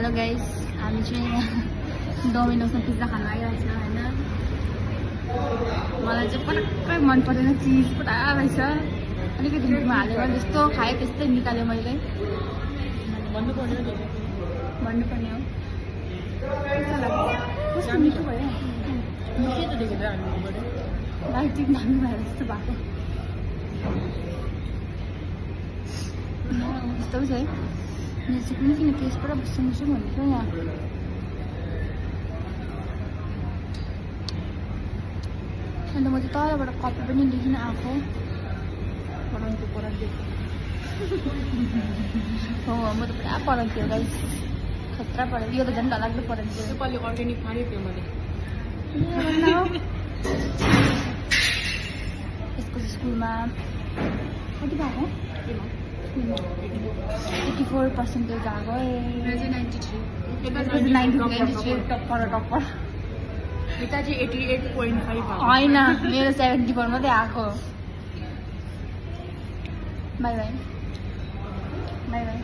Hello guys, हामी चाहिँ डोमिनोसमा pizza खान आइरहेको छ हैन। मलाई चाहिँ पटक्कै मन परेन, चिज पुरा रहेछ। अलिकति मुखमा हालेर जस्तो खाएँ त्यस्तै निकालेँ मैले। भन्नुपर्ने हो कस्तो लाग्यो? कस्तो मिठो भयो? मिठै त देखेर हाल्नु पर्यो। लाइटिङ दामी भएर जस्तो भएको यस्तो छ है। मेरो चाहिँ कुनै किन टेस्ट पुरा बस्छु भनेको यहाँ। अन्त म चाहिँ तलबाट कपी पनि देखिन आएको पढाउँथ्यो हो। म त पुरा पढाउँथ्यो गाइस, खतरा पढाउँथ्यो। यो त झन् डरलाग्दो पढाउँथ्यो। नेपाली अर्ग्यानिक खाने थियो मैले। यसको स्कुलमा कति भएको? 84% आएको। 93 टप्पर यता चाहिँ 88.5 होइन, मेरो 74 मात्रै आएको। By by by by.